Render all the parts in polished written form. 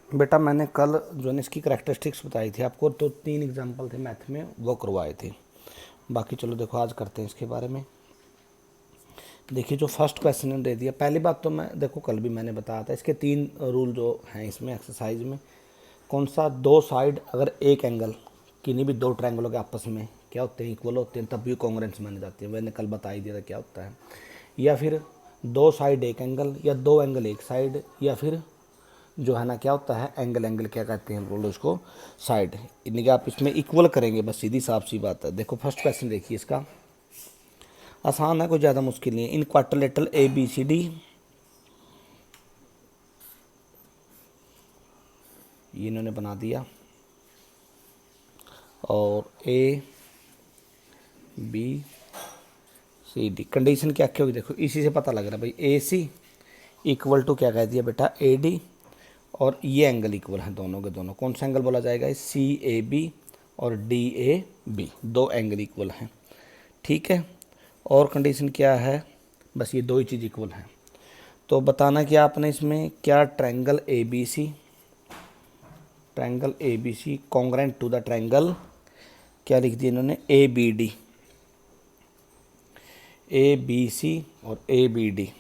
बेटा मैंने कल जो है इसकी करैक्टरिस्टिक्स बताई थी आपको, तो 3 एग्जाम्पल थे मैथ में वो करवाए थे। बाकी चलो देखो आज करते हैं इसके बारे में। देखिए जो फर्स्ट क्वेश्चन ने दे दिया, पहली बात तो मैं देखो कल भी मैंने बताया था, इसके 3 रूल जो हैं इसमें एक्सरसाइज में। कौन सा? दो साइड अगर एक एंगल किन्हीं भी दो ट्रायंगलों के आपस में क्या होते हैं, इक्वल होते हैं, तब भी कॉन्ग्रुएंस मानी जाती है। मैंने कल बता ही दिया था क्या होता है। या फिर दो साइड एक एंगल, या दो एंगल एक साइड, या फिर जो है ना क्या होता है एंगल, एंगल क्या कहते हैं बोलो इसको, साइड। इनके आप इसमें इक्वल करेंगे, बस सीधी साफ सी बात है। देखो फर्स्ट क्वेश्चन देखिए इसका, आसान है, कोई ज़्यादा मुश्किल नहीं है। In quadrilateral A B C D, ये इन्होंने बना दिया, और A B C D condition क्या क्या होगी देखो, इसी से पता लग रहा है भाई। ए सी इक्वल टू क्या कह दिया बेटा, ए डी, और ये एंगल इक्वल हैं दोनों के दोनों। कौन सा एंगल बोला जाएगा? सी ए बी और डी ए बी, दो एंगल इक्वल हैं, ठीक है। और कंडीशन क्या है? बस ये दो ही चीज़ इक्वल हैं। तो बताना क्या आपने इसमें, क्या triangle A B C, triangle A B C congruent to the triangle, क्या लिख दिया इन्होंने, A B D, A B C और ए बी डी।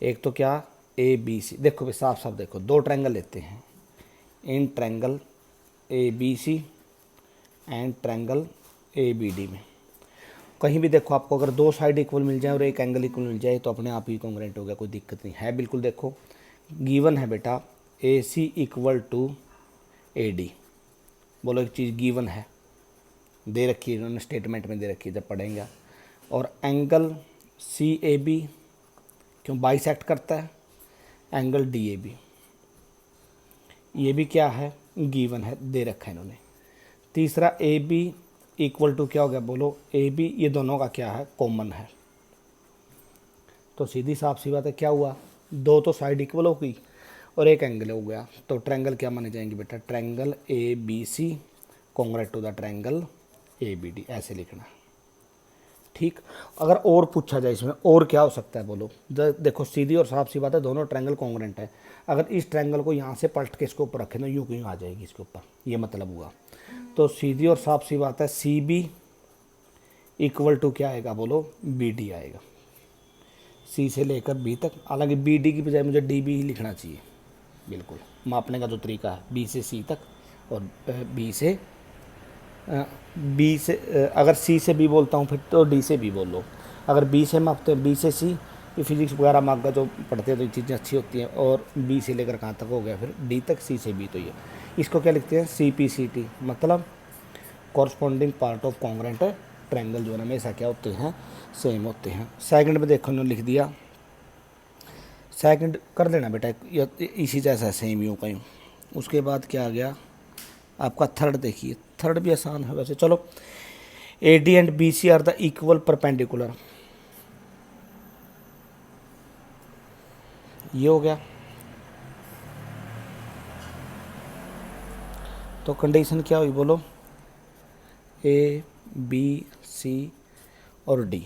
एक तो क्या, ए बी सी, देखो भाई साफ साफ देखो, दो ट्रायंगल लेते हैं, इन triangle A B C and triangle A B D में कहीं भी देखो आपको अगर दो साइड इक्वल मिल जाए और एक एंगल इक्वल मिल जाए तो अपने आप ही कॉन्ग्रुएंट हो गया, कोई दिक्कत नहीं है। बिल्कुल देखो गिवन है बेटा, ए सी इक्वल टू ए डी, बोलो एक चीज़ गिवन है, दे रखी है इन्होंने, स्टेटमेंट में दे रखी है जब पढ़ेंगे। और एंगल सी ए बी क्यों बाइसेक्ट करता है एंगल डी ए बी, ये भी क्या है, गिवन है, दे रखा है इन्होंने। तीसरा ए बी इक्वल टू क्या हो गया बोलो, ए बी, ये दोनों का क्या है, कॉमन है। तो सीधी साफ सी बात है, क्या हुआ, दो तो साइड इक्वल हो गई और एक एंगल हो गया, तो ट्रायंगल क्या माने जाएंगे बेटा, triangle A B C congruent to the triangle A B D, ऐसे लिखना, ठीक। अगर और पूछा जाए इसमें और क्या हो सकता है बोलो, देखो सीधी और साफ सी बात है, दोनों ट्रायंगल कॉन्ग्रुएंट है। अगर इस ट्रायंगल को यहाँ से पलट के इसके ऊपर रखें तो यूँ कहीं आ जाएगी इसके ऊपर, ये मतलब हुआ। तो सीधी और साफ सी बात है, सी बी इक्वल टू क्या आएगा बोलो, बी डी आएगा, सी से लेकर बी तक। हालांकि बी डी की बजाय मुझे डी बी ही लिखना चाहिए, बिल्कुल मापने का जो तरीका है, बी से सी तक और बी से अगर सी से बी बोलता हूँ फिर तो डी से बी बोल लो। अगर बी से मापते हैं, बी से सी, ये फिजिक्स वगैरह माप का जो पढ़ते हैं तो ये चीज़ें अच्छी होती हैं। और बी से लेकर कहाँ तक हो गया, फिर डी तक, सी से बी, तो ये इसको क्या लिखते हैं, सी पी सी टी, मतलब corresponding part of congruent triangle जो है हमेशा क्या होते हैं, सेम होते हैं। सेकंड में देखो उन्होंने लिख दिया, सेकंड कर लेना बेटा इसी जैसा सेम यूँ का यूँ। उसके बाद क्या आ गया आपका थर्ड, देखिए थर्ड भी आसान है वैसे, चलो। A D and B C are the equal perpendicular, ये हो गया। तो कंडीशन क्या हुई बोलो, ए बी सी और डी,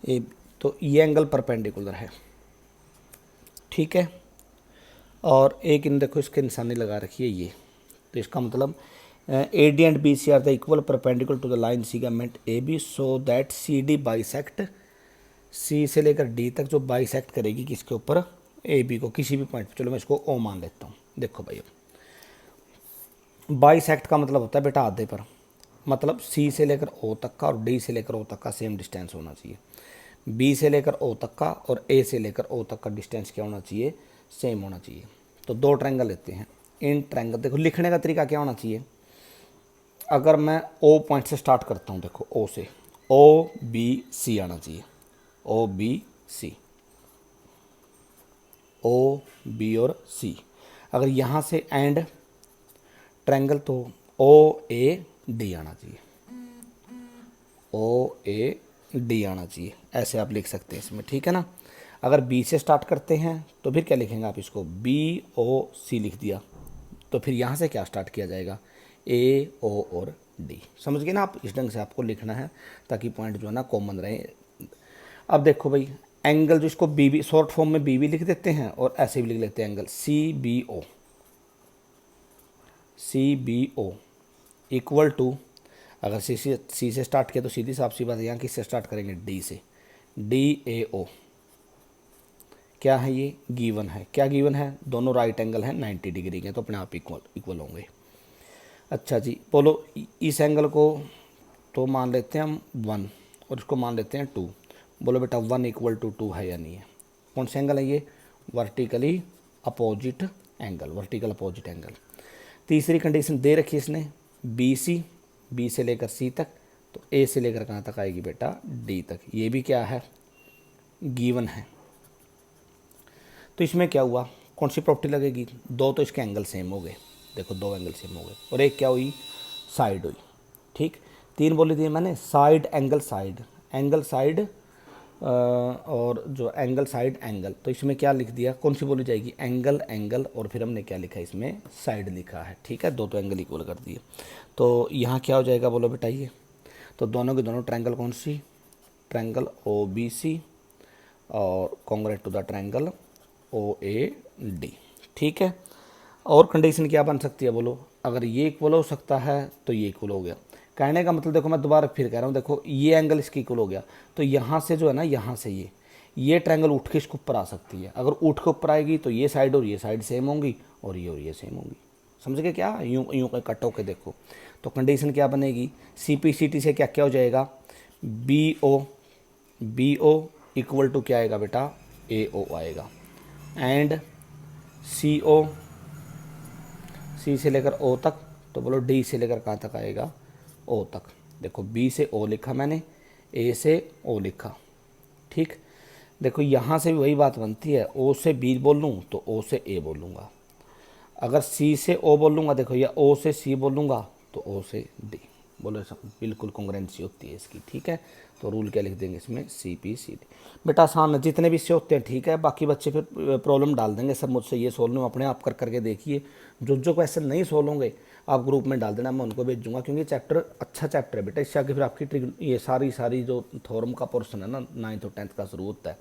ए, तो ये एंगल परपेंडिकुलर है, ठीक है। और एक इन देखो इसके निशानी लगा रखी है ये, तो इसका मतलब A D and B C are the equal perpendicular to the line segment A B so that C D bisect, C से लेकर डी तक जो बाइसेक्ट करेगी किसके ऊपर, ए बी को, किसी भी पॉइंट पर। चलो मैं इसको ओ मान लेता हूँ। देखो भाई बाइसेक्ट का मतलब होता है बेटा आधे पर, मतलब सी से लेकर ओ तक का और डी से लेकर ओ तक का सेम डिस्टेंस होना चाहिए, बी से लेकर ओ तक का और ए से लेकर ओ तक का डिस्टेंस क्या होना चाहिए, सेम होना चाहिए। तो दो ट्रायंगल लेते हैं, इन ट्रायंगल देखो लिखने का तरीका क्या होना चाहिए, अगर मैं ओ पॉइंट से स्टार्ट करता हूँ, देखो ओ से, ओ बी सी आना चाहिए, ओ बी सी, ओ बी और सी। अगर यहाँ से एंड ट्रायंगल तो ओ ए डी आना चाहिए, ओ ए डी आना चाहिए, ऐसे आप लिख सकते हैं इसमें, ठीक है ना। अगर बी से स्टार्ट करते हैं तो फिर क्या लिखेंगे आप इसको, बी ओ सी लिख दिया, तो फिर यहाँ से क्या स्टार्ट किया जाएगा, ए ओ और डी। समझ गए ना आप, इस ढंग से आपको लिखना है ताकि पॉइंट जो है ना कॉमन रहे। अब देखो भाई एंगल जो इसको बी बी शॉर्ट फॉर्म में बी बी लिख देते हैं और ऐसे भी लिख लेते हैं angle C B O equal to, अगर सी से स्टार्ट किया तो सीधी साफ सी बात है, यहाँ किससे स्टार्ट करेंगे, डी से, डी ए ओ। क्या है ये, गिवन है। क्या गिवन है, दोनों राइट एंगल हैं 90 डिग्री के, तो अपने आप इक्वल होंगे। अच्छा जी, बोलो इस एंगल को तो मान लेते हैं हम 1 और इसको मान लेते हैं 2। बोलो बेटा 1 इक्वल टू 2 है या नहीं है। कौन सा एंगल है ये, vertically opposite angle, vertical opposite angle. तीसरी कंडीशन दे रखी है इसने, बी से लेकर सी तक, तो ए से लेकर कहाँ तक आएगी बेटा, डी तक। ये भी क्या है, गिवन है। तो इसमें क्या हुआ, कौन सी प्रॉपर्टी लगेगी, दो तो इसके एंगल सेम हो गए, देखो दो एंगल सेम हो गए, और एक क्या हुई, साइड हुई। ठीक, 3 बोली थी मैंने, साइड एंगल साइड और जो एंगल साइड एंगल, तो इसमें क्या लिख दिया, कौन सी बोली जाएगी, एंगल और फिर हमने क्या लिखा है इसमें, साइड लिखा है। ठीक है, दो तो एंगल इक्वल कर दिए। तो यहाँ क्या हो जाएगा, बोलो बेटा ये, तो दोनों के दोनों ट्रायंगल कौन सी, ट्रायंगल ओ बी सी और congruent to the triangle O A D. ठीक है, और कंडीशन क्या बन सकती है, बोलो अगर ये इक्वल हो सकता है तो ये इक्वल हो गया। कहने का मतलब देखो, मैं दोबारा फिर कह रहा हूँ, देखो ये एंगल इसकी इक्वल हो गया, तो यहाँ से जो है ना, यहाँ से ये ट्रायंगल उठ के इसके ऊपर आ सकती है। अगर उठ के ऊपर आएगी तो ये साइड और ये साइड सेम होंगी, और ये सेम होंगी। समझ गए क्या, यूँ कट होके देखो। तो कंडीशन क्या बनेगी, सी पी सी टी से क्या क्या हो जाएगा, बी ओ इक्वल टू क्या आएगा बेटा, ए ओ आएगा, एंड सी से लेकर ओ तक, तो बोलो डी से लेकर कहाँ तक आएगा, ओ तक। देखो बी से ओ लिखा मैंने, ए से ओ लिखा। ठीक, देखो यहाँ से भी वही बात बनती है, ओ से बी बोल लूँ तो ओ से ए बोलूँगा, अगर सी से ओ बोलूँगा देखो, या ओ से सी बोलूँगा तो ओ से डी। बोलो सब बिल्कुल कॉन्ग्रुएंसी होती है इसकी। ठीक है, तो रूल क्या लिख देंगे इसमें, सी पी सी डी। बेटा आसान है, जितने भी इससे होते हैं। ठीक है, बाकी बच्चे फिर प्रॉब्लम डाल देंगे सब मुझसे, ये सोल्व नहीं, अपने आप करके देखिए। जो क्वेश्चन नहीं सोल्व होंगे आप ग्रुप में डाल देना, मैं उनको भेज दूंगा, क्योंकि चैप्टर अच्छा चैप्टर है बेटा। इससे आगे फिर आपकी ये सारी जो थ्योरम का पोर्शन है ना, 9th और 10th का शुरू होता है।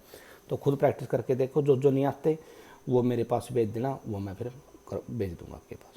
तो खुद प्रैक्टिस करके देखो, जो नहीं आते वो मेरे पास भेज देना, वो मैं फिर भेज दूंगा आपके पास।